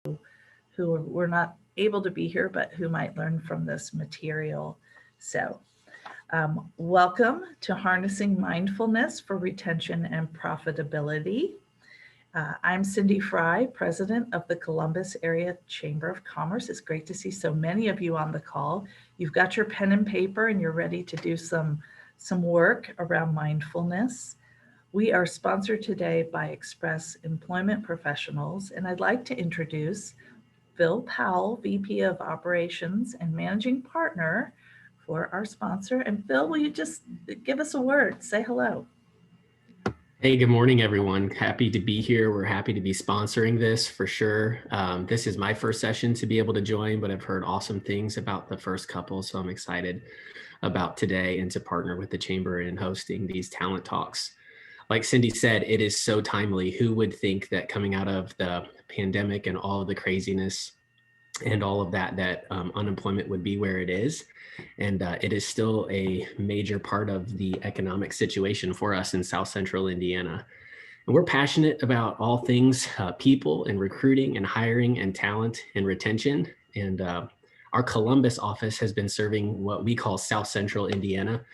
who were not able to be here, but who might learn from this material. So welcome to Harnessing Mindfulness for Retention and Profitability. I'm Cindy Fry, President of the Columbus Area Chamber of Commerce. It's great to see so many of you on the call. You've got your pen and paper and you're ready to do some work around mindfulness. We are sponsored today by Express Employment Professionals, and I'd like to introduce Phil Powell, VP of Operations and Managing Partner for our sponsor. And Phil, will you just give us a word? Say hello. Hey, good morning, everyone. Happy to be here. We're happy to be sponsoring this for sure. This is my first session to be able to join, but I've heard awesome things about the first couple, so I'm excited about today and to partner with the Chamber in hosting these talent talks. Like Cindy said, it is so timely. Who would think that coming out of the pandemic and all of the craziness and all of that, unemployment would be where it is. And it is still a major part of the economic situation for us in South Central Indiana. And we're passionate about all things people and recruiting and hiring and talent and retention. And our Columbus office has been serving what we call South Central Indiana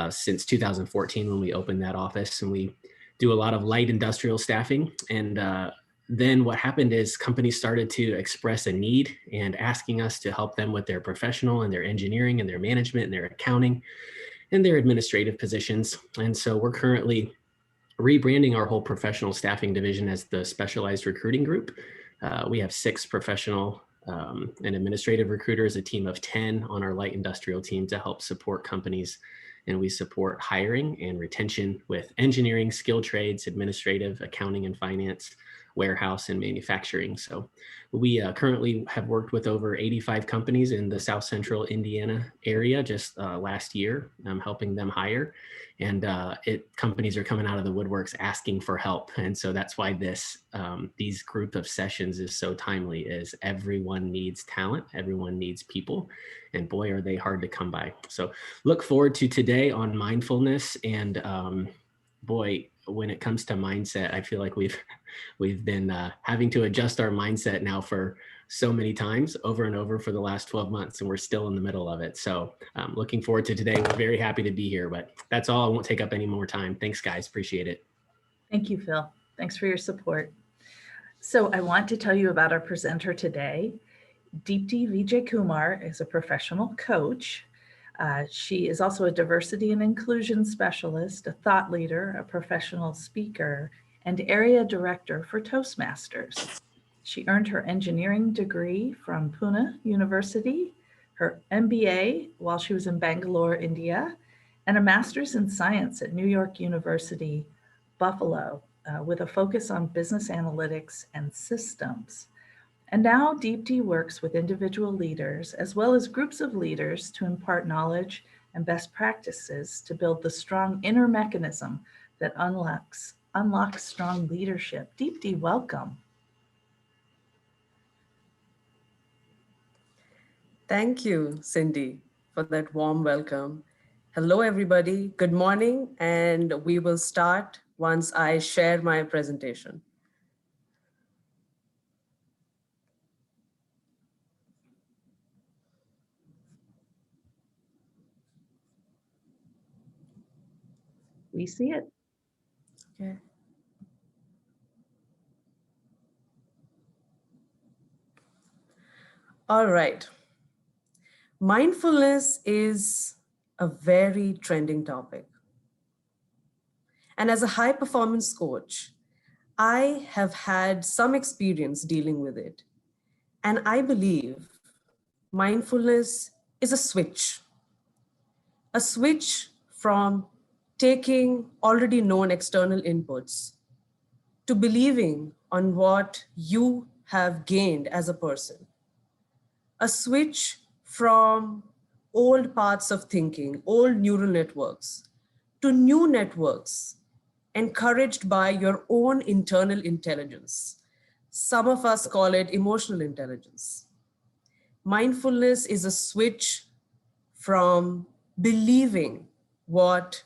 since 2014 when we opened that office. And we do a lot of light industrial staffing. And then what happened is companies started to express a need and asking us to help them with their professional and their engineering and their management and their accounting and their administrative positions. And so we're currently rebranding our whole professional staffing division as the Specialized Recruiting Group. We have 6 professional and administrative recruiters, a team of 10 on our light industrial team to help support companies. And we support hiring and retention with engineering, skilled trades, administrative, accounting and finance, warehouse and manufacturing. So we currently have worked with over 85 companies in the South Central Indiana area just last year. I'm helping them hire, and companies are coming out of the woodworks asking for help. And so that's why these group of sessions is so timely, is everyone needs talent, everyone needs people, and boy, are they hard to come by. So look forward to today on mindfulness. And boy, when it comes to mindset, I feel like we've been having to adjust our mindset now for so many times over and over for the last 12 months, and we're still in the middle of it. So looking forward to today. We're very happy to be here, but that's all. I won't take up any more time. Thanks, guys. Appreciate it. Thank you, Phil. Thanks for your support. So I want to tell you about our presenter today. Deepti Vijay Kumar is a professional coach. She is also a diversity and inclusion specialist, a thought leader, a professional speaker, and area director for Toastmasters. She earned her engineering degree from Pune University, her MBA while she was in Bangalore, India, and a master's in science at New York University, Buffalo, with a focus on business analytics and systems. And now Deepti works with individual leaders as well as groups of leaders to impart knowledge and best practices to build the strong inner mechanism that unlocks strong leadership. Deepti, welcome. Thank you, Cindy, for that warm welcome. Hello, everybody. Good morning, and we will start once I share my presentation. We see it. Okay. All right. Mindfulness is a very trending topic. And as a high performance coach, I have had some experience dealing with it. And I believe mindfulness is a switch from taking already known external inputs to believing on what you have gained as a person. A switch from old paths of thinking, old neural networks, to new networks encouraged by your own internal intelligence. Some of us call it emotional intelligence. Mindfulness is a switch from believing what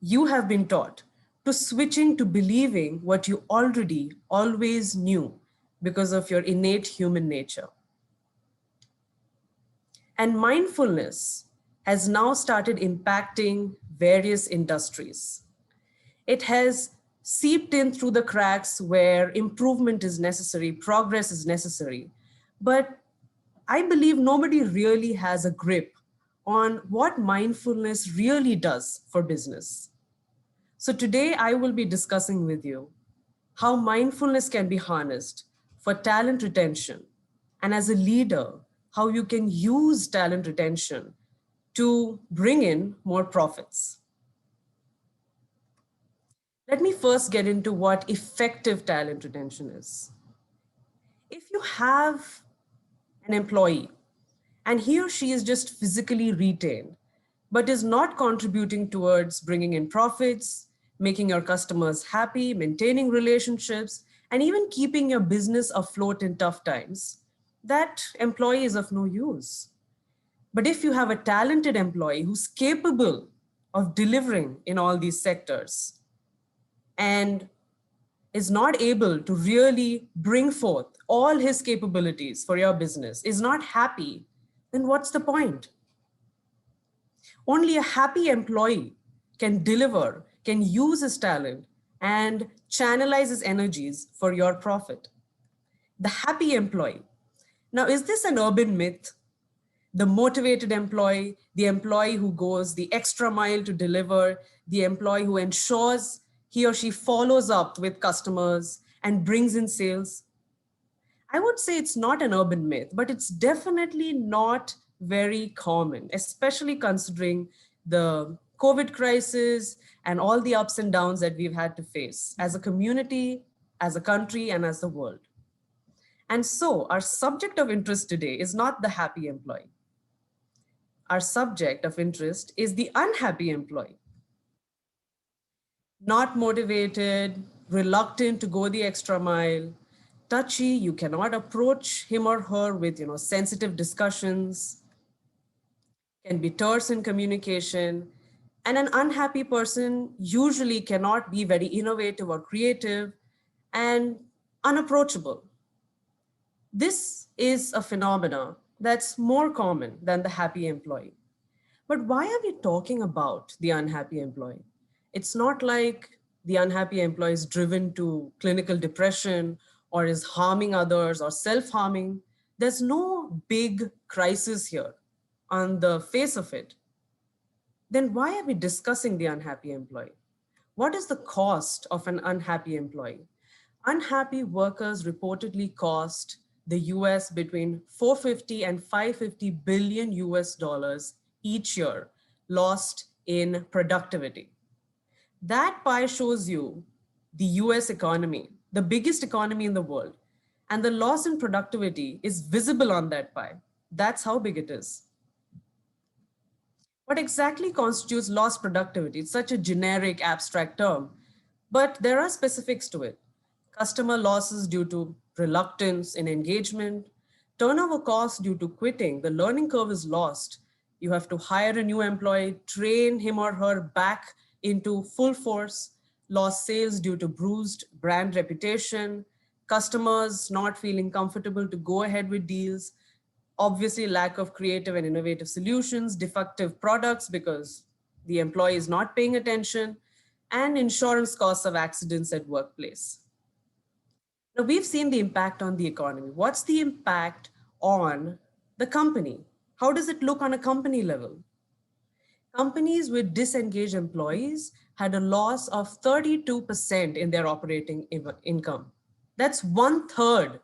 you have been taught to switching to believing what you already always knew because of your innate human nature. And mindfulness has now started impacting various industries. It has seeped in through the cracks where improvement is necessary, progress is necessary. But I believe nobody really has a grip on what mindfulness really does for business. So today I will be discussing with you how mindfulness can be harnessed for talent retention, and as a leader, how you can use talent retention to bring in more profits. Let me first get into what effective talent retention is. If you have an employee and he or she is just physically retained, but is not contributing towards bringing in profits, making your customers happy, maintaining relationships, and even keeping your business afloat in tough times, that employee is of no use. But if you have a talented employee who's capable of delivering in all these sectors and is not able to really bring forth all his capabilities for your business, is not happy, then what's the point? Only a happy employee can deliver, can use his talent and channelize his energies for your profit. The happy employee. Now, is this an urban myth? The motivated employee, the employee who goes the extra mile to deliver, the employee who ensures he or she follows up with customers and brings in sales. I would say it's not an urban myth, but it's definitely not very common, especially considering the COVID crisis and all the ups and downs that we've had to face as a community, as a country, and as the world. And so our subject of interest today is not the happy employee. Our subject of interest is the unhappy employee. Not motivated, reluctant to go the extra mile, touchy, you cannot approach him or her with sensitive discussions, can be terse in communication, and an unhappy person usually cannot be very innovative or creative and unapproachable. This is a phenomena that's more common than the happy employee. But why are we talking about the unhappy employee? It's not like the unhappy employee is driven to clinical depression or is harming others or self-harming. There's no big crisis here on the face of it. Then why are we discussing the unhappy employee? What is the cost of an unhappy employee? Unhappy workers reportedly cost the US between 450 and 550 billion US dollars each year lost in productivity. That pie shows you the US economy, the biggest economy in the world, and the loss in productivity is visible on that pie. That's how big it is. What exactly constitutes lost productivity? It's such a generic, abstract term, but there are specifics to it. Customer losses due to reluctance in engagement, turnover costs due to quitting, the learning curve is lost. You have to hire a new employee, train him or her back into full force, lost sales due to bruised brand reputation, customers not feeling comfortable to go ahead with deals, obviously lack of creative and innovative solutions, defective products because the employee is not paying attention, and insurance costs of accidents at workplace. Now we've seen the impact on the economy. What's the impact on the company? How does it look on a company level? Companies with disengaged employees had a loss of 32% in their operating income. That's 1/3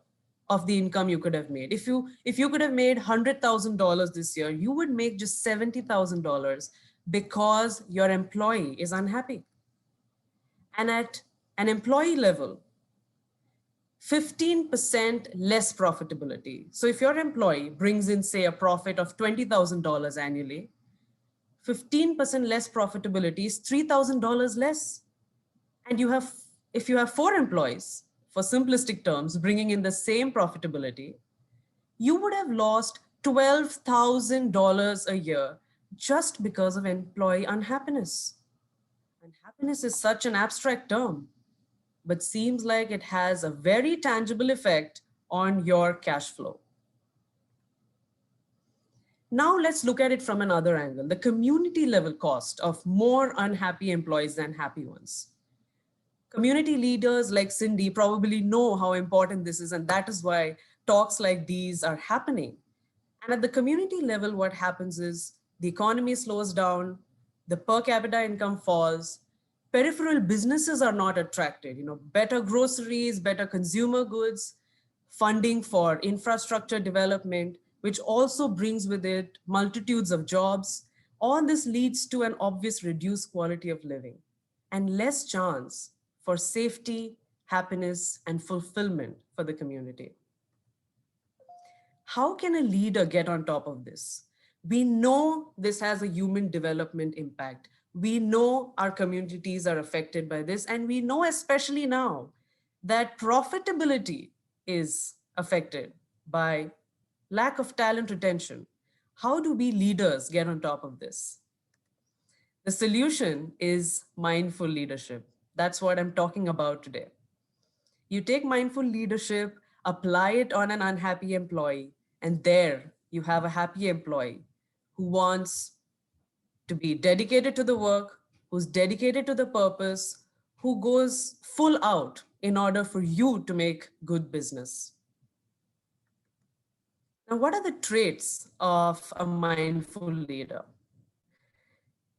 of the income you could have made. If you could have made $100,000 this year, you would make just $70,000 because your employee is unhappy. And at an employee level, 15% less profitability. So if your employee brings in, say, a profit of $20,000 annually, 15% less profitability is $3,000 less. And if you have 4 employees, for simplistic terms, bringing in the same profitability, you would have lost $12,000 a year just because of employee unhappiness. Unhappiness is such an abstract term. but seems like it has a very tangible effect on your cash flow. Now let's look at it from another angle, the community level cost of more unhappy employees than happy ones. Community leaders like Cindy probably know how important this is, and that is why talks like these are happening. And at the community level, what happens is the economy slows down, the per capita income falls, peripheral businesses are not attracted, better groceries, better consumer goods, funding for infrastructure development, which also brings with it multitudes of jobs. All this leads to an obvious reduced quality of living and less chance for safety, happiness, and fulfillment for the community. How can a leader get on top of this? We know this has a human development impact. We know our communities are affected by this, and we know especially now that profitability is affected by lack of talent retention. How do we leaders get on top of this? The solution is mindful leadership. That's what I'm talking about today. You take mindful leadership, apply it on an unhappy employee, and there you have a happy employee who wants to be dedicated to the work, who's dedicated to the purpose, who goes full out in order for you to make good business. Now, what are the traits of a mindful leader?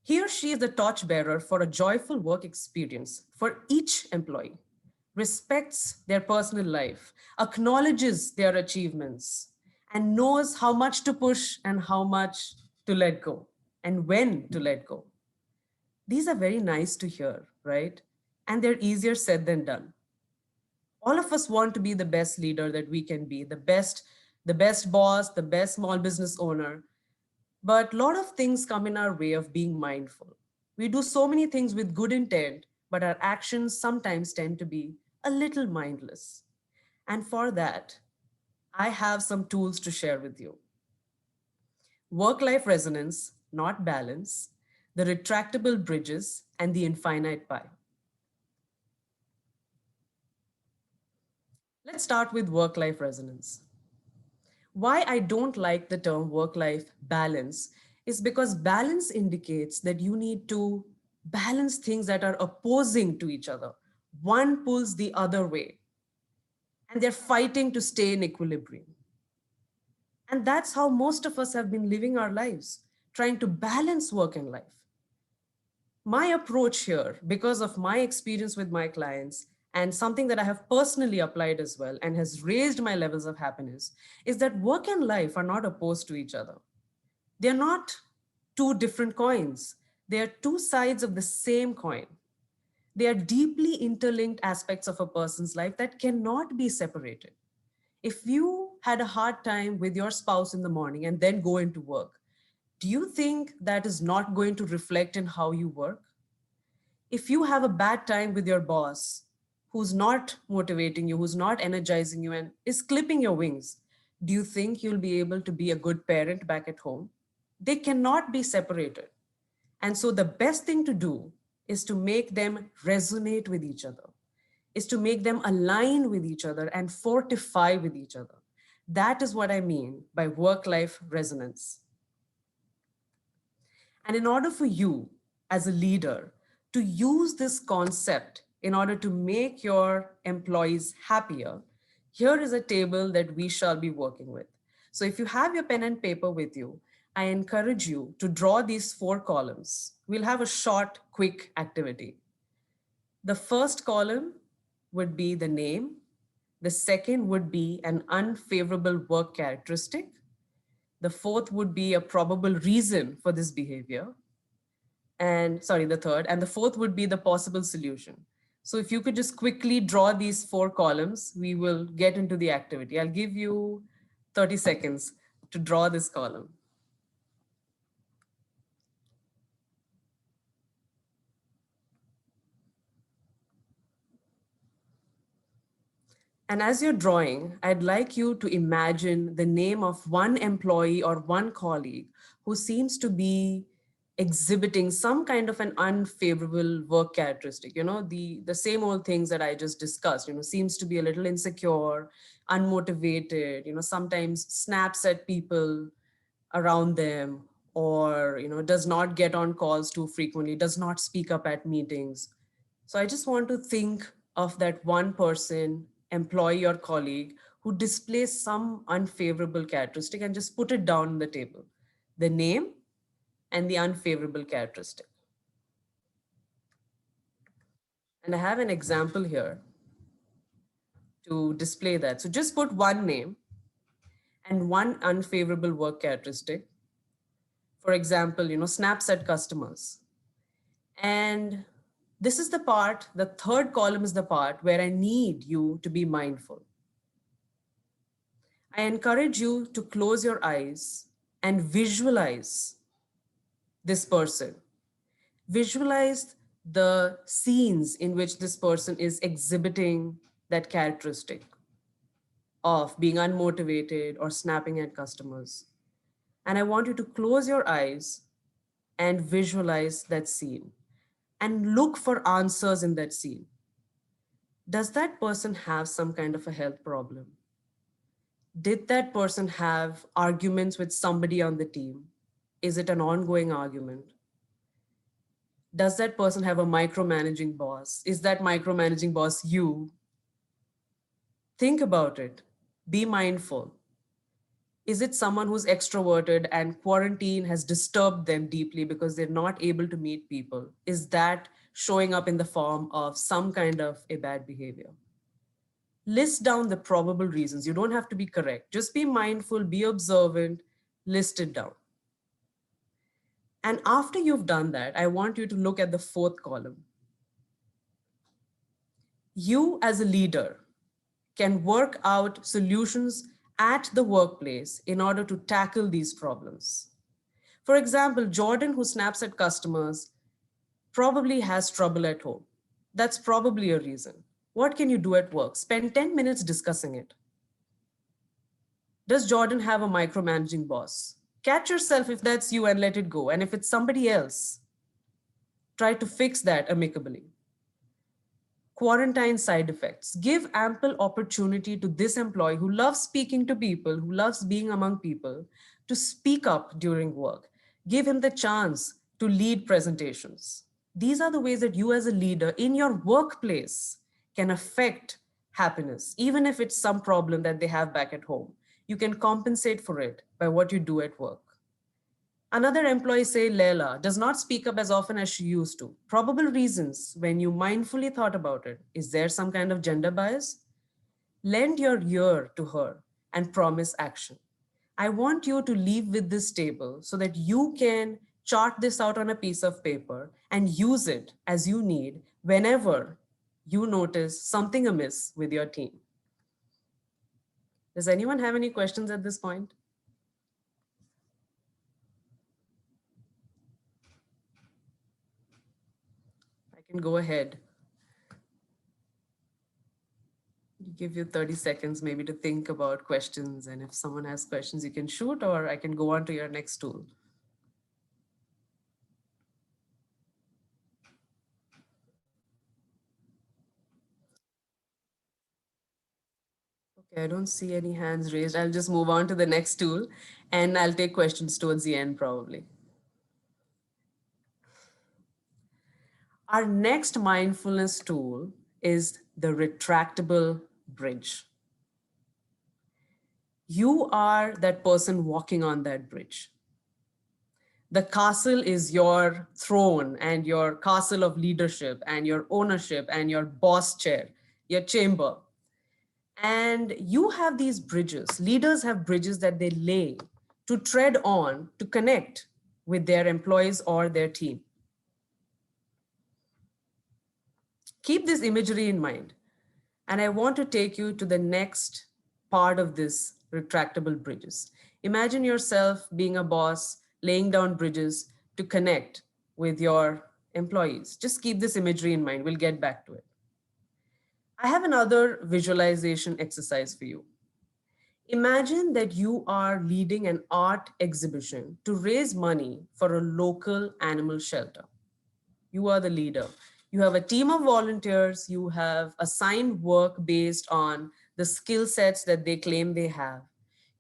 He or she is the torchbearer for a joyful work experience for each employee, respects their personal life, acknowledges their achievements, and knows how much to push and how much to let go and when to let go. These are very nice to hear, right? And they're easier said than done. All of us want to be the best leader that we can be, the best boss, the best small business owner. But a lot of things come in our way of being mindful. We do so many things with good intent, but our actions sometimes tend to be a little mindless. And for that, I have some tools to share with you. Work-life resonance, not balance, the retractable bridges, and the infinite pie. Let's start with work-life resonance. Why I don't like the term work-life balance is because balance indicates that you need to balance things that are opposing to each other. One pulls the other way, and they're fighting to stay in equilibrium. And that's how most of us have been living our lives, trying to balance work and life. My approach here, because of my experience with my clients and something that I have personally applied as well and has raised my levels of happiness, is that work and life are not opposed to each other. They're not two different coins. They are two sides of the same coin. They are deeply interlinked aspects of a person's life that cannot be separated. If you had a hard time with your spouse in the morning and then go into work, do you think that is not going to reflect in how you work? If you have a bad time with your boss who's not motivating you, who's not energizing you, and is clipping your wings, do you think you'll be able to be a good parent back at home? They cannot be separated. And so the best thing to do is to make them resonate with each other, is to make them align with each other and fortify with each other. That is what I mean by work-life resonance. And in order for you as a leader to use this concept in order to make your employees happier, here is a table that we shall be working with. So if you have your pen and paper with you, I encourage you to draw these 4 columns. We'll have a short, quick activity. The first column would be the name. The second would be an unfavorable work characteristic. The fourth would be a probable reason for this behavior. The third, and the fourth would be the possible solution. So if you could just quickly draw these 4 columns, we will get into the activity. I'll give you 30 seconds to draw this column. And as you're drawing, I'd like you to imagine the name of one employee or one colleague who seems to be exhibiting some kind of an unfavorable work characteristic, the same old things that I just discussed, seems to be a little insecure, unmotivated, sometimes snaps at people around them, or does not get on calls too frequently, does not speak up at meetings. So I just want to think of that one person, employee or colleague, who displays some unfavorable characteristic, and just put it down on the table, the name and the unfavorable characteristic. And I have an example here to display that. So just put one name and one unfavorable work characteristic. For example, snaps at customers. And this is the part, the third column is the part where I need you to be mindful. I encourage you to close your eyes and visualize this person. Visualize the scenes in which this person is exhibiting that characteristic of being unmotivated or snapping at customers. And I want you to close your eyes and visualize that scene and look for answers in that scene. Does that person have some kind of a health problem? Did that person have arguments with somebody on the team? Is it an ongoing argument? Does that person have a micromanaging boss? Is that micromanaging boss you? Think about it. Be mindful. Is it someone who's extroverted and quarantine has disturbed them deeply because they're not able to meet people? Is that showing up in the form of some kind of a bad behavior? List down the probable reasons. You don't have to be correct. Just be mindful, be observant, list it down. And after you've done that, I want you to look at the fourth column. You as a leader can work out solutions at the workplace in order to tackle these problems. For example, Jordan, who snaps at customers, probably has trouble at home. That's probably a reason. What can you do at work? Spend 10 minutes discussing it. Does Jordan have a micromanaging boss? Catch yourself if that's you and let it go. And if it's somebody else, try to fix that amicably. Quarantine side effects. Give ample opportunity to this employee who loves speaking to people, who loves being among people, to speak up during work. Give him the chance to lead presentations. These are the ways that you as a leader in your workplace can affect happiness, even if it's some problem that they have back at home. You can compensate for it by what you do at work. Another employee, say Leila, does not speak up as often as she used to. Probable reasons when you mindfully thought about it. Is there some kind of gender bias? Lend your ear to her and promise action. I want you to leave with this table so that you can chart this out on a piece of paper and use it as you need whenever you notice something amiss with your team. Does anyone have any questions at this point? I can go ahead. Give you 30 seconds maybe to think about questions. And if someone has questions, you can shoot, or I can go on to your next tool. Okay, I don't see any hands raised. I'll just move on to the next tool and I'll take questions towards the end probably. Our next mindfulness tool is the retractable bridge. You are that person walking on that bridge. The castle is your throne and your castle of leadership and your ownership and your boss chair, your chamber. And you have these bridges. Leaders have bridges that they lay to tread on, to connect with their employees or their team. Keep this imagery in mind. And I want to take you to the next part of this retractable bridges. Imagine yourself being a boss, laying down bridges to connect with your employees. Just keep this imagery in mind. We'll get back to it. I have another visualization exercise for you. Imagine that you are leading an art exhibition to raise money for a local animal shelter. You are the leader. You have a team of volunteers. You have assigned work based on the skill sets that they claim they have.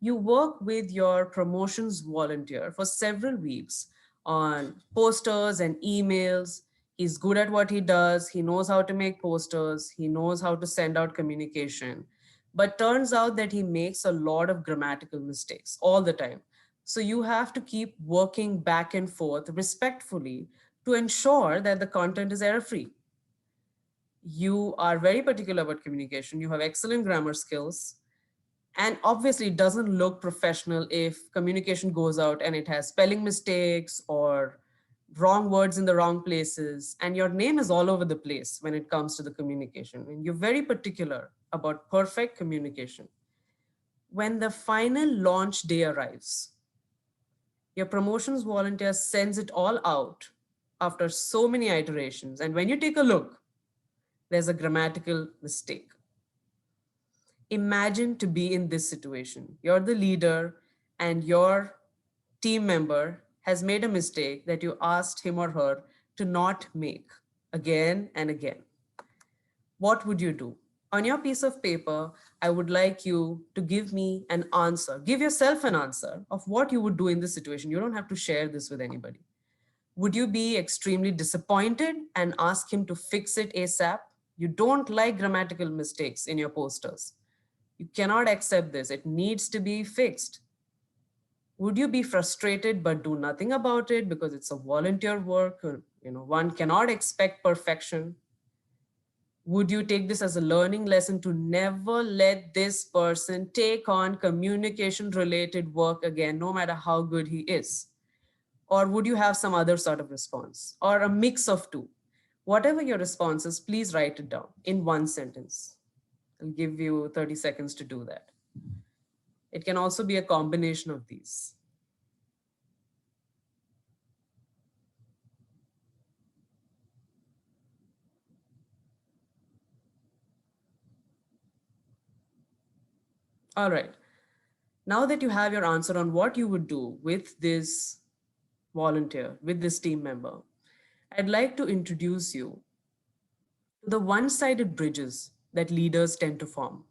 You work with your promotions volunteer for several weeks on posters and emails. He's good at what he does. He knows how to make posters. He knows how to send out communication. But turns out that he makes a lot of grammatical mistakes all the time. So you have to keep working back and forth respectfully to ensure that the content is error-free. You are very particular about communication. You have excellent grammar skills. And obviously, it doesn't look professional if communication goes out and it has spelling mistakes or wrong words in the wrong places. And your name is all over the place when it comes to the communication. And you're very particular about perfect communication. When the final launch day arrives, your promotions volunteer sends it all out after so many iterations. And when you take a look, there's a grammatical mistake. Imagine to be in this situation. You're the leader and your team member has made a mistake that you asked him or her to not make again and again. What would you do? On your piece of paper, I would like you to give me an answer. Give yourself an answer of what you would do in this situation. You don't have to share this with anybody. Would you be extremely disappointed and ask him to fix it ASAP? You don't like grammatical mistakes in your posters. You cannot accept this. It needs to be fixed. Would you be frustrated but do nothing about it because it's a volunteer work? One cannot expect perfection. Would you take this as a learning lesson to never let this person take on communication related work again, no matter how good he is? Or would you have some other sort of response or a mix of two? Whatever your response is, please write it down in one sentence. I'll give you 30 seconds to do that. It can also be a combination of these. All right. Now that you have your answer on what you would do with this volunteer, with this team member, I'd like to introduce you to the one-sided bridges that leaders tend to form.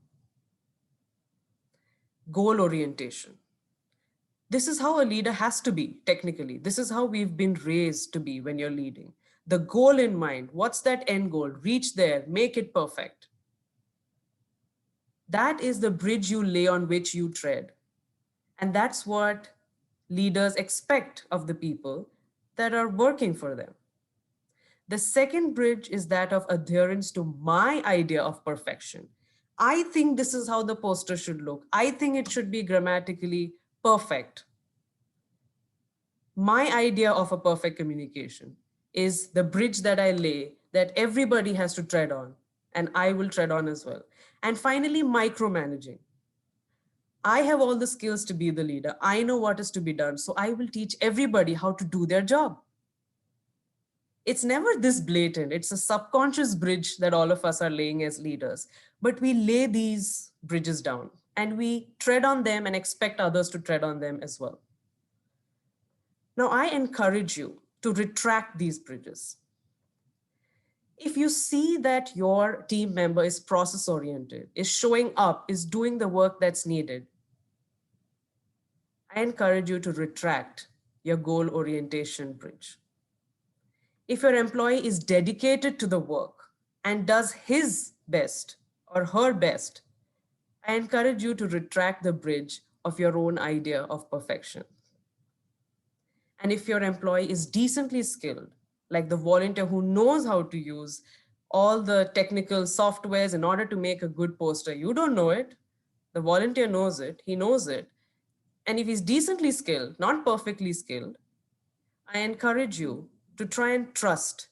Goal orientation. This is how a leader has to be, technically. This is how we've been raised to be when you're leading. The goal in mind, what's that end goal? Reach there, make it perfect. That is the bridge you lay on which you tread. And that's what leaders expect of the people that are working for them. The second bridge is that of adherence to my idea of perfection. I think this is how the poster should look. I think it should be grammatically perfect. My idea of a perfect communication is the bridge that I lay that everybody has to tread on, and I will tread on as well. And finally, micromanaging. I have all the skills to be the leader. I know what is to be done. So I will teach everybody how to do their job. It's never this blatant. It's a subconscious bridge that all of us are laying as leaders. But we lay these bridges down and we tread on them and expect others to tread on them as well. Now, I encourage you to retract these bridges. If you see that your team member is process-oriented, is showing up, is doing the work that's needed, I encourage you to retract your goal orientation bridge. If your employee is dedicated to the work and does his best or her best, I encourage you to retract the bridge of your own idea of perfection. And if your employee is decently skilled, like the volunteer who knows how to use all the technical softwares in order to make a good poster, you don't know it. The volunteer knows it, he knows it. And if he's decently skilled, not perfectly skilled, I encourage you to try and trust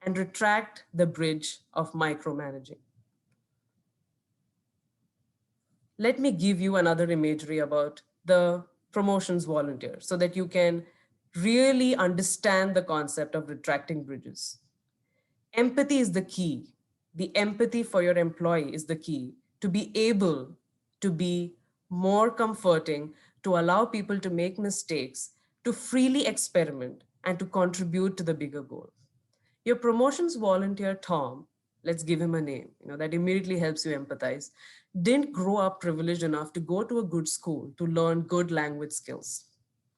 and retract the bridge of micromanaging. Let me give you another imagery about the promotions volunteer so that you can really understand the concept of retracting bridges. Empathy is the key. The empathy for your employee is the key to be able to be more comforting to allow people to make mistakes, to freely experiment, and to contribute to the bigger goal. Your promotions volunteer, Tom, let's give him a name, that immediately helps you empathize, didn't grow up privileged enough to go to a good school to learn good language skills.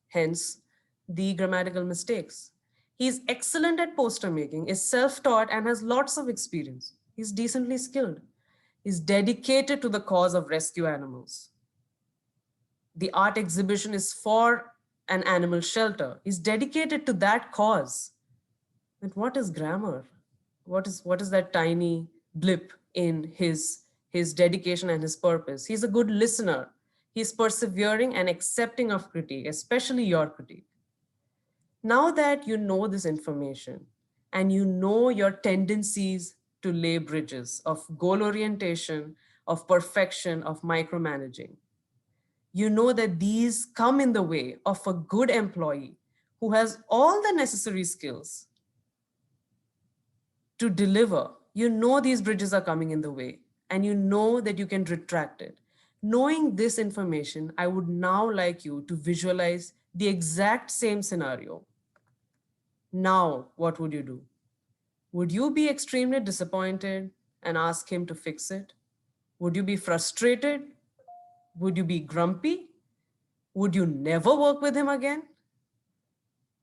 Hence, the grammatical mistakes. He's excellent at poster making, is self-taught, and has lots of experience. He's decently skilled. He's dedicated to the cause of rescue animals. The art exhibition is for an animal shelter. He's dedicated to that cause. But what is grammar? What is that tiny blip in his dedication and his purpose? He's a good listener. He's persevering and accepting of critique, especially your critique. Now that you know this information and you know your tendencies to lay bridges of goal orientation, of perfection, of micromanaging, you know that these come in the way of a good employee who has all the necessary skills to deliver. You know these bridges are coming in the way and you know that you can retract it. Knowing this information, I would now like you to visualize the exact same scenario. Now, what would you do? Would you be extremely disappointed and ask him to fix it? Would you be frustrated? Would you be grumpy? Would you never work with him again?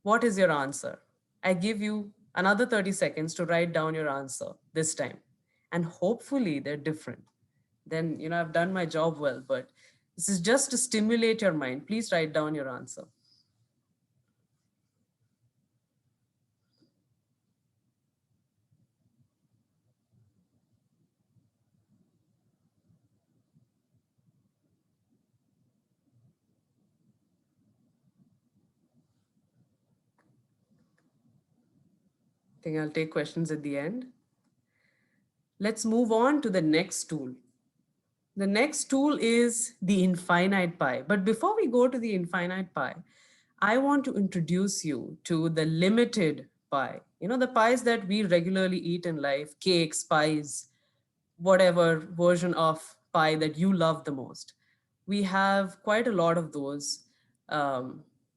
What is your answer? I give you another 30 seconds to write down your answer this time. And hopefully they're different. Then, I've done my job well, but this is just to stimulate your mind. Please write down your answer. I think I'll take questions at the end. Let's move on to the next tool. The next tool is the infinite pie. But before we go to the infinite pie, I want to introduce you to the limited pie. The pies that we regularly eat in life, cakes, pies, whatever version of pie that you love the most. We have quite a lot of those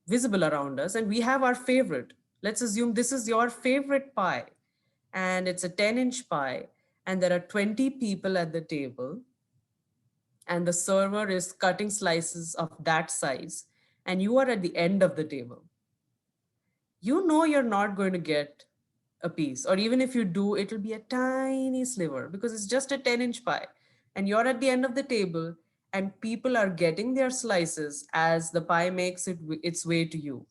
visible around us, and we have our favorite. Let's assume this is your favorite pie, and it's a 10-inch pie, and there are 20 people at the table, and the server is cutting slices of that size, and you are at the end of the table. You know you're not going to get a piece, or even if you do, it'll be a tiny sliver because it's just a 10-inch pie, and you're at the end of the table, and people are getting their slices as the pie makes its way to you.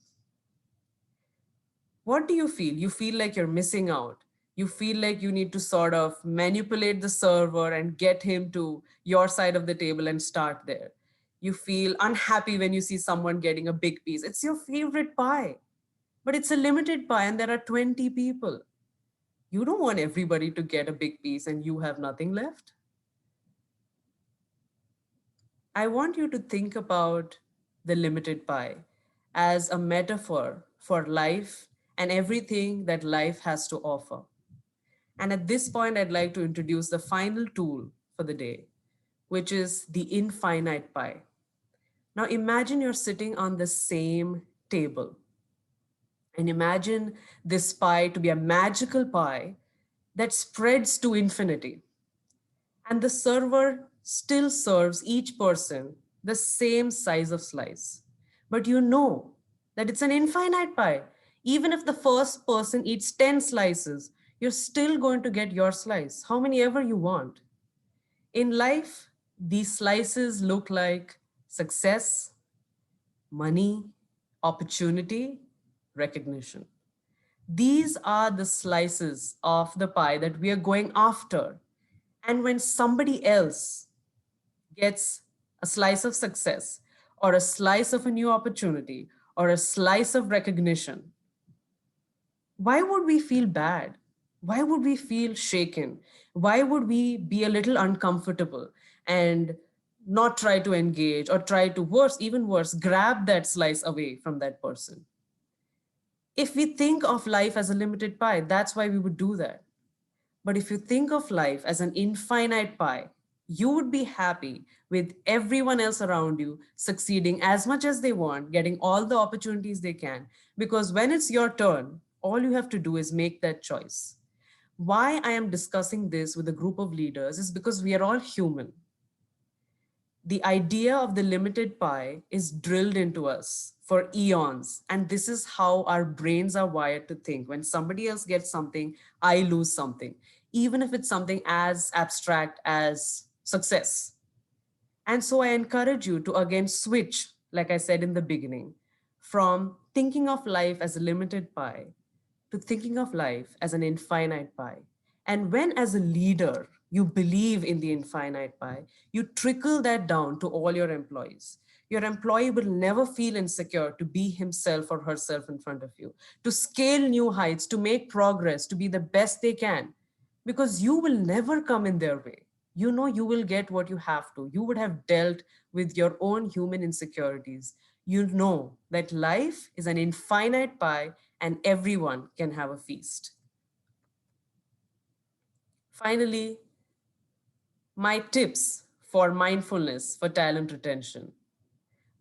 What do you feel? You feel like you're missing out. You feel like you need to sort of manipulate the server and get him to your side of the table and start there. You feel unhappy when you see someone getting a big piece. It's your favorite pie, but it's a limited pie and there are 20 people. You don't want everybody to get a big piece and you have nothing left. I want you to think about the limited pie as a metaphor for life and everything that life has to offer. And at this point, I'd like to introduce the final tool for the day, which is the infinite pie. Now imagine you're sitting on the same table. And imagine this pie to be a magical pie that spreads to infinity. And the server still serves each person the same size of slice. But you know that it's an infinite pie. Even if the first person eats 10 slices, you're still going to get your slice, how many ever you want. In life, these slices look like success, money, opportunity, recognition. These are the slices of the pie that we are going after. And when somebody else gets a slice of success or a slice of a new opportunity or a slice of recognition, why would we feel bad? Why would we feel shaken? Why would we be a little uncomfortable and not try to engage or try to even worse, grab that slice away from that person? If we think of life as a limited pie, that's why we would do that. But if you think of life as an infinite pie, you would be happy with everyone else around you succeeding as much as they want, getting all the opportunities they can. Because when it's your turn, all you have to do is make that choice. Why I am discussing this with a group of leaders is because we are all human. The idea of the limited pie is drilled into us for eons. And this is how our brains are wired to think. When somebody else gets something, I lose something, even if it's something as abstract as success. And so I encourage you to again switch, like I said in the beginning, from thinking of life as a limited pie to thinking of life as an infinite pie. And when, as a leader, you believe in the infinite pie, you trickle that down to all your employees. Your employee will never feel insecure to be himself or herself in front of you, to scale new heights, to make progress, to be the best they can, because you will never come in their way. You know you will get what you have to. You would have dealt with your own human insecurities. You know that life is an infinite pie and everyone can have a feast. Finally, my tips for mindfulness for talent retention.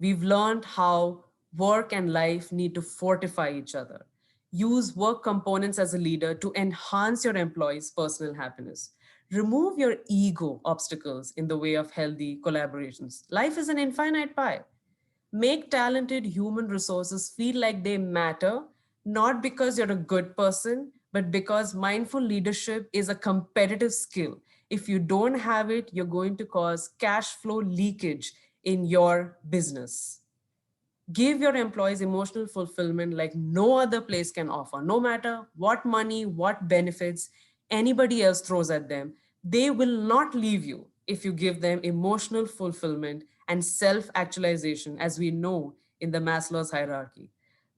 We've learned how work and life need to fortify each other. Use work components as a leader to enhance your employees' personal happiness. Remove your ego obstacles in the way of healthy collaborations. Life is an infinite pie. Make talented human resources feel like they matter, not because you're a good person, but because mindful leadership is a competitive skill. If you don't have it, you're going to cause cash flow leakage in your business. Give your employees emotional fulfillment like no other place can offer. No matter what money, what benefits anybody else throws at them, they will not leave you if you give them emotional fulfillment and self-actualization, as we know in the Maslow's hierarchy.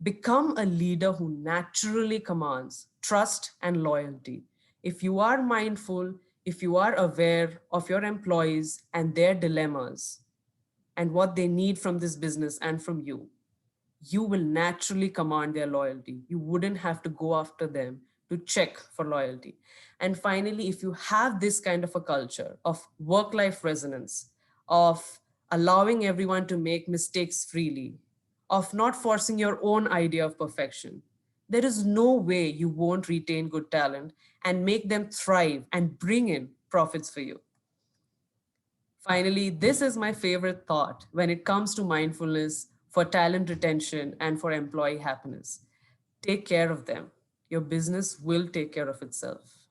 Become a leader who naturally commands trust and loyalty. If you are mindful, if you are aware of your employees and their dilemmas, and what they need from this business and from you, you will naturally command their loyalty. You wouldn't have to go after them to check for loyalty. And finally, if you have this kind of a culture of work-life resonance, of allowing everyone to make mistakes freely, of not forcing your own idea of perfection, there is no way you won't retain good talent and make them thrive and bring in profits for you. Finally, this is my favorite thought when it comes to mindfulness for talent retention and for employee happiness. Take care of them. Your business will take care of itself.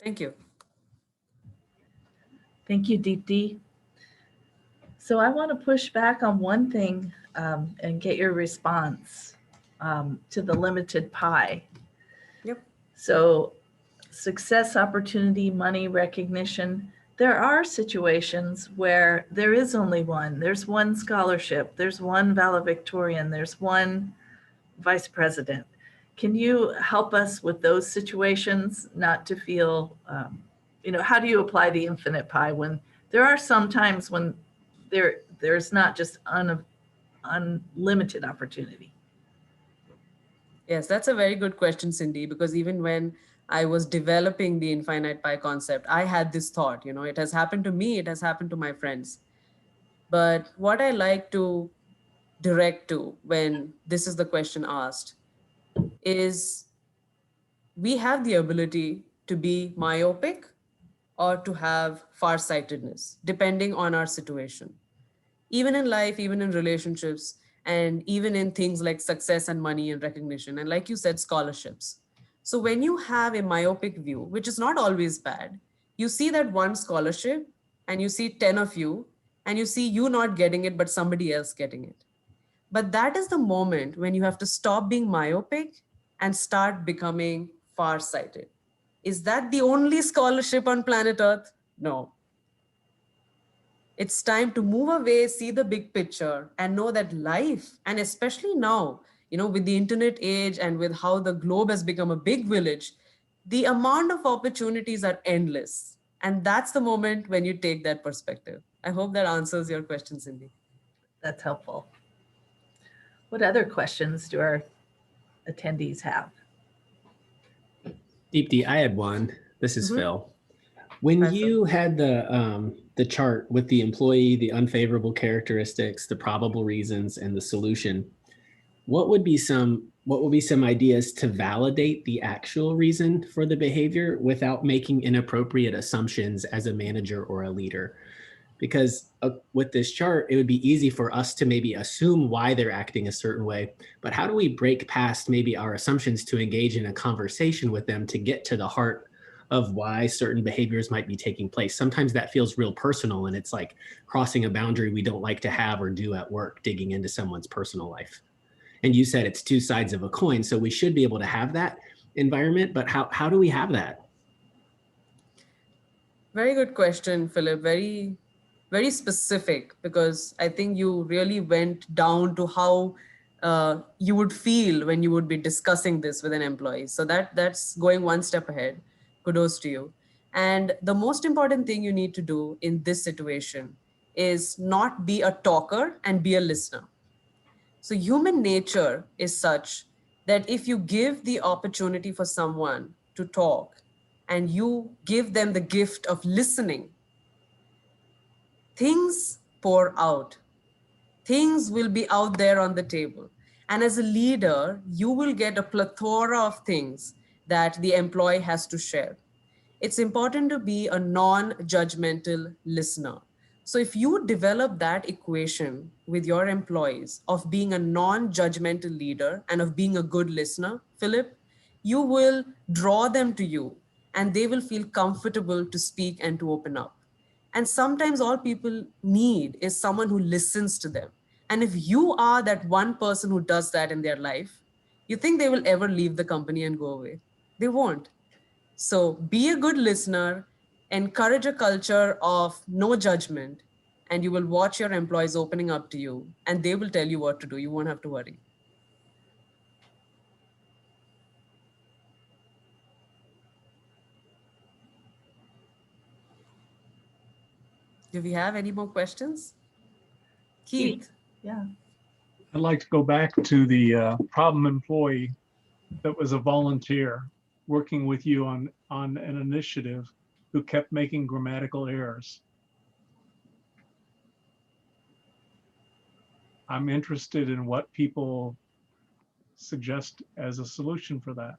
Thank you. Thank you, Deepti. So I want to push back on one thing and get your response to the limited pie. Yep. So success, opportunity, money, recognition. There are situations where there is only one. There's one scholarship. There's one valedictorian. There's one vice president. Can you help us with those situations not to feel, how do you apply the infinite pie when there are some times when there's not just unlimited opportunity? Yes, that's a very good question, Cindy, because even when I was developing the infinite pie concept, I had this thought, it has happened to me, it has happened to my friends. But what I like to direct to when this is the question asked is we have the ability to be myopic or to have farsightedness, depending on our situation. Even in life, even in relationships, and even in things like success and money and recognition, and like you said, scholarships. So when you have a myopic view, which is not always bad, you see that one scholarship and you see 10 of you, and you see you not getting it, but somebody else getting it. But that is the moment when you have to stop being myopic and start becoming farsighted. Is that the only scholarship on planet Earth? No. It's time to move away, see the big picture, and know that life, and especially now, with the internet age and with how the globe has become a big village, the amount of opportunities are endless. And that's the moment when you take that perspective. I hope that answers your question, Cindy. That's helpful. What other questions do our attendees have? Deepti, I had one. This is Mhm. Phil. When Hi, Phil. you had the chart with the employee, the unfavorable characteristics, the probable reasons, and the solution, what would be some ideas to validate the actual reason for the behavior without making inappropriate assumptions as a manager or a leader? Because with this chart, it would be easy for us to maybe assume why they're acting a certain way. But how do we break past maybe our assumptions to engage in a conversation with them to get to the heart of why certain behaviors might be taking place? Sometimes that feels real personal, and it's like crossing a boundary we don't like to have or do at work, digging into someone's personal life. And you said it's two sides of a coin, so we should be able to have that environment. But how do we have that? Very good question, Philip. Very, very specific, because I think you really went down to how you would feel when you would be discussing this with an employee. So that's going one step ahead. Kudos to you. And the most important thing you need to do in this situation is not be a talker and be a listener. So human nature is such that if you give the opportunity for someone to talk and you give them the gift of listening, things pour out. Things will be out there on the table. And as a leader, you will get a plethora of things that the employee has to share. It's important to be a non-judgmental listener. So if you develop that equation with your employees of being a non-judgmental leader and of being a good listener, Philip, you will draw them to you and they will feel comfortable to speak and to open up. And sometimes all people need is someone who listens to them. And if you are that one person who does that in their life, you think they will ever leave the company and go away? They won't. So be a good listener, encourage a culture of no judgment, and you will watch your employees opening up to you and they will tell you what to do. You won't have to worry. Do we have any more questions? Keith. Yeah. I'd like to go back to the problem employee that was a volunteer working with you on an initiative who kept making grammatical errors. I'm interested in what people suggest as a solution for that.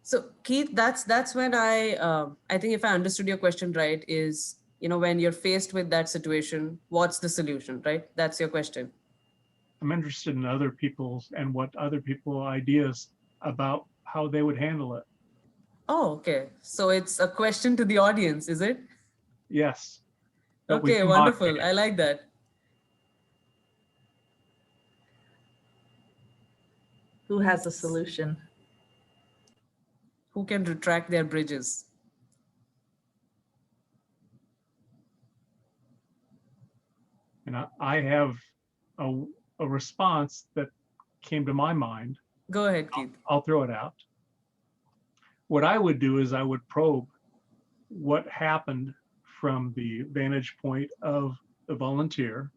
So Keith, that's when I think if I understood your question right, is when you're faced with that situation, what's the solution, right? That's your question. I'm interested in other people's and what other people ideas about how they would handle it. Oh, okay. So it's a question to the audience, is it? Yes. But we Okay, do wonderful. moderate. I like that. Who has a solution? Who can retract their bridges? And I have a response that came to my mind. Go ahead, Keith. I'll throw it out. What I would do is I would probe what happened from the vantage point of the volunteer.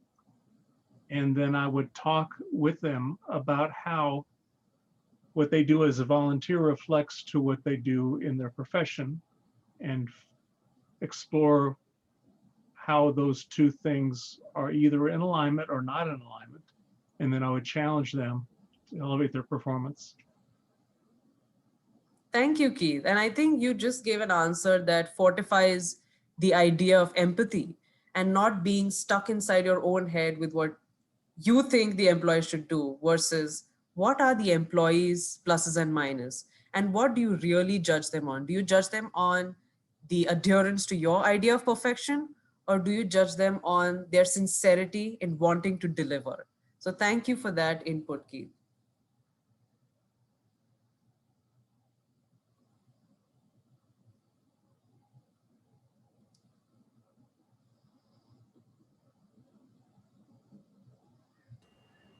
And then I would talk with them about how what they do as a volunteer reflects to what they do in their profession, and explore how those two things are either in alignment or not in alignment. And then I would challenge them to elevate their performance. Thank you, Keith. And I think you just gave an answer that fortifies the idea of empathy and not being stuck inside your own head with what you think the employee should do versus what are the employees' pluses and minuses, and what do you really judge them on? Do you judge them on the adherence to your idea of perfection, or do you judge them on their sincerity in wanting to deliver? So thank you for that input, Keith.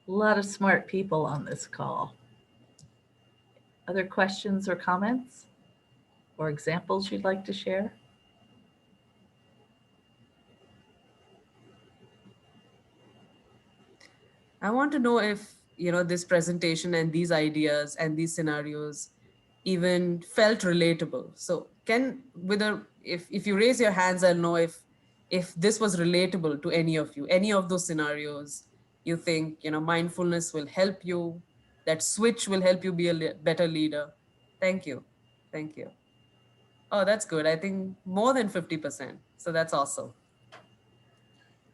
A lot of smart people on this call. Other questions or comments or examples you'd like to share? I want to know if this presentation and these ideas and these scenarios even felt relatable. So if you raise your hands, I'll know if this was relatable to any of you, any of those scenarios you think, mindfulness will help you, that switch will help you be a better leader. Thank you. Thank you. Oh, that's good. I think more than 50%. So that's awesome.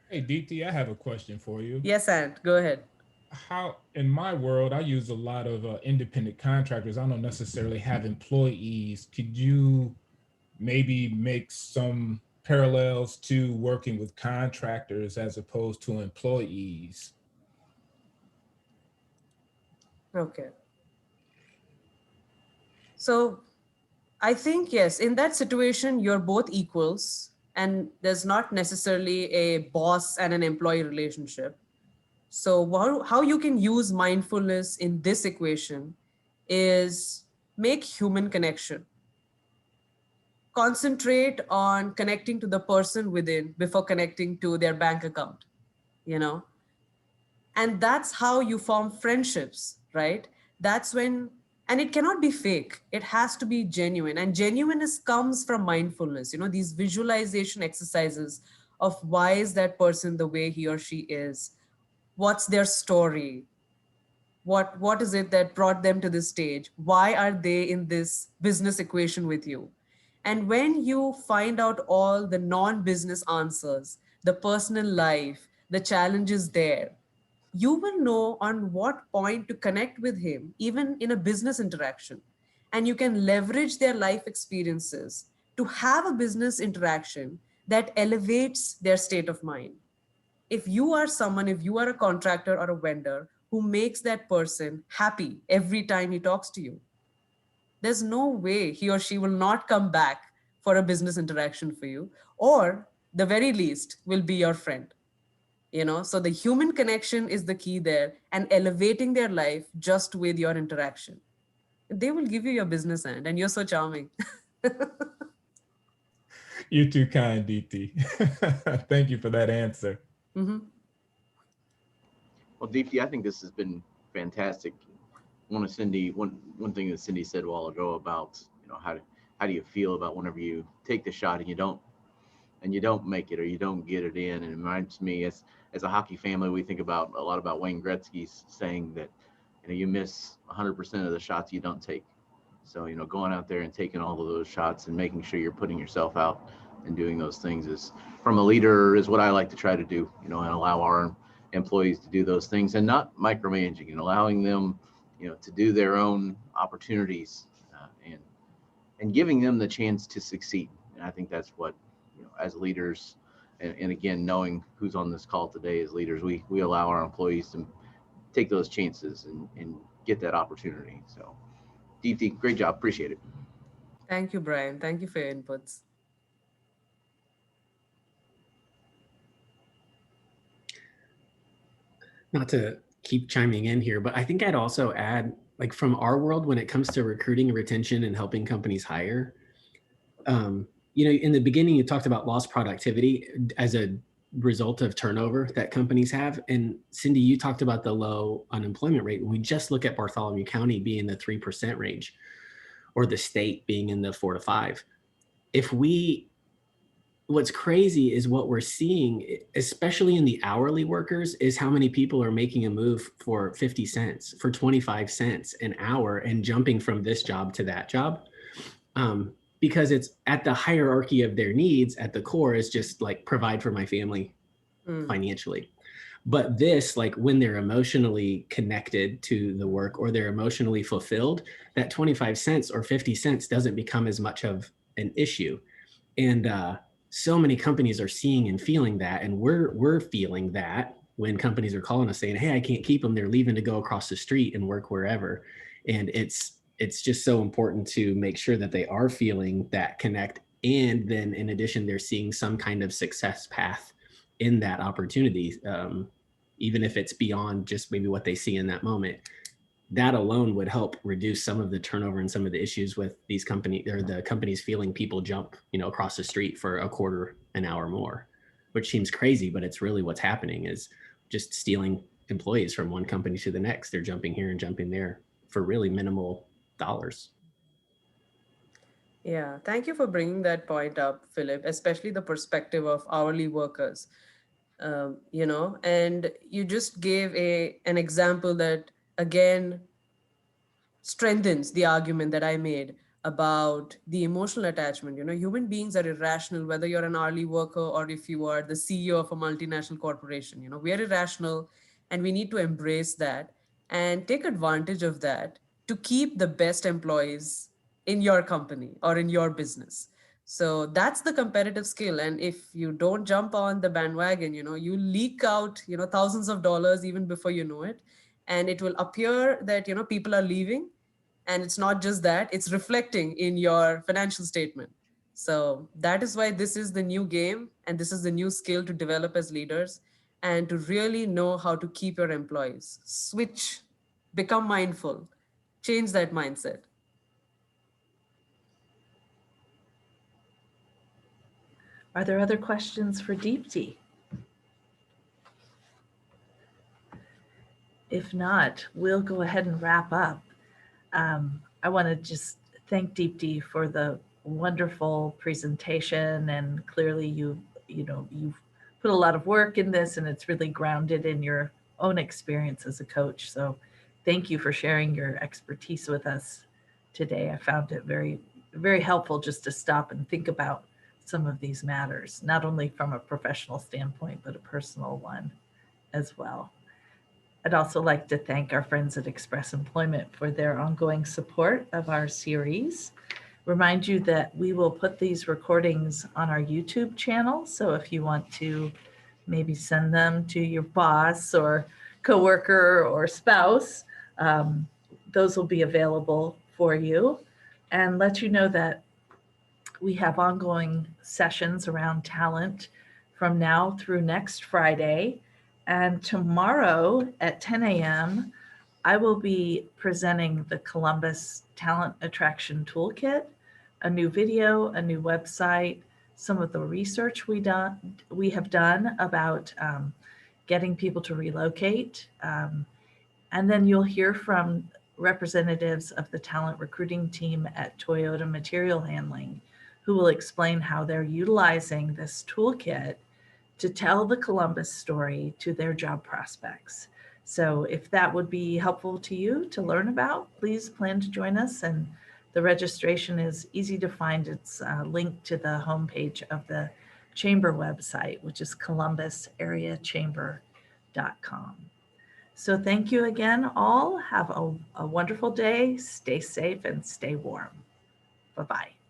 Hey, Deepti, I have a question for you. Yes, Ant, go ahead. How, in my world, I use a lot of independent contractors. I don't necessarily have employees. Could you maybe make some parallels to working with contractors as opposed to employees? Okay. So I think, yes, in that situation, you're both equals and there's not necessarily a boss and an employee relationship. So how you can use mindfulness in this equation is make human connection. Concentrate on connecting to the person within before connecting to their bank account, And that's how you form friendships, right? That's when, and it cannot be fake. It has to be genuine. And genuineness comes from mindfulness, these visualization exercises of why is that person the way he or she is? What's their story? What is it that brought them to this stage? Why are they in this business equation with you? And when you find out all the non-business answers, the personal life, the challenges there, you will know on what point to connect with him, even in a business interaction. And you can leverage their life experiences to have a business interaction that elevates their state of mind. If you are a contractor or a vendor who makes that person happy every time he talks to you, there's no way he or she will not come back for a business interaction for you, or the very least will be your friend. So the human connection is the key there, and elevating their life just with your interaction. They will give you your business end, and you're so charming. You're too kind, Deepti. Thank you for that answer. Mm-hmm. Well, Deepti, I think this has been fantastic. One thing that Cindy said a while ago about, how do you feel about whenever you take the shot and you don't make it or you don't get it in. And it reminds me, as a hockey family, we think a lot about Wayne Gretzky's saying that, you miss 100% of the shots you don't take. So, going out there and taking all of those shots and making sure you're putting yourself out and doing those things is, from a leader, is what I like to try to do, and allow our employees to do those things and not micromanaging, and allowing them, to do their own opportunities and giving them the chance to succeed. And I think that's what, as leaders, and again, knowing who's on this call today as leaders, we allow our employees to take those chances and get that opportunity. So, Deepti, great job. Appreciate it. Thank you, Brian. Thank you for your inputs. Not to keep chiming in here, but I think I'd also add, like, from our world, when it comes to recruiting and retention and helping companies hire, in the beginning, you talked about lost productivity as a result of turnover that companies have. And Cindy, you talked about the low unemployment rate. We just look at Bartholomew County being in the 3% range, or the state being in the 4 to 5. What's crazy is what we're seeing, especially in the hourly workers, is how many people are making a move for 50 cents, for 25 cents an hour, and jumping from this job to that job. Because it's at the hierarchy of their needs at the core is just like, provide for my family financially. But this, like, when they're emotionally connected to the work or they're emotionally fulfilled, that 25 cents or 50 cents doesn't become as much of an issue. And so many companies are seeing and feeling that. And we're feeling that when companies are calling us saying, hey, I can't keep them. They're leaving to go across the street and work wherever. And it's just so important to make sure that they are feeling that connect. And then in addition, they're seeing some kind of success path in that opportunity, even if it's beyond just maybe what they see in that moment. That alone would help reduce some of the turnover and some of the issues with these companies, or the companies feeling people jump, across the street for a quarter an hour more, which seems crazy, but it's really what's happening, is just stealing employees from one company to the next. They're jumping here and jumping there for really minimal dollars. Yeah, thank you for bringing that point up, Philip, especially the perspective of hourly workers. And you just gave an example that again strengthens the argument that I made about the emotional attachment. Human beings are irrational, whether you're an hourly worker or if you are the CEO of a multinational corporation. We are irrational, and we need to embrace that and take advantage of that to keep the best employees in your company or in your business. So that's the competitive skill. And if you don't jump on the bandwagon, you leak out, thousands of dollars even before you know it. And it will appear that, people are leaving. And it's not just that, it's reflecting in your financial statement. So that is why this is the new game, and this is the new skill to develop as leaders, and to really know how to keep your employees. Switch, become mindful, change that mindset. Are there other questions for Deepti? If not, we'll go ahead and wrap up. I want to just thank Deepti for the wonderful presentation, and clearly you've put a lot of work in this, and it's really grounded in your own experience as a coach. So thank you for sharing your expertise with us today. I found it very, very helpful just to stop and think about some of these matters, not only from a professional standpoint, but a personal one as well. I'd also like to thank our friends at Express Employment for their ongoing support of our series. Remind you that we will put these recordings on our YouTube channel. So if you want to maybe send them to your boss or coworker or spouse, those will be available for you. And let you know that we have ongoing sessions around talent from now through next Friday. And tomorrow at 10 a.m., I will be presenting the Columbus Talent Attraction Toolkit, a new video, a new website, some of the research we have done about getting people to relocate. And then you'll hear from representatives of the talent recruiting team at Toyota Material Handling, who will explain how they're utilizing this toolkit to tell the Columbus story to their job prospects. So if that would be helpful to you to learn about, please plan to join us. And the registration is easy to find. It's linked to the homepage of the Chamber website, which is columbusareachamber.com. So thank you again, all. Have a wonderful day. Stay safe and stay warm. Bye-bye.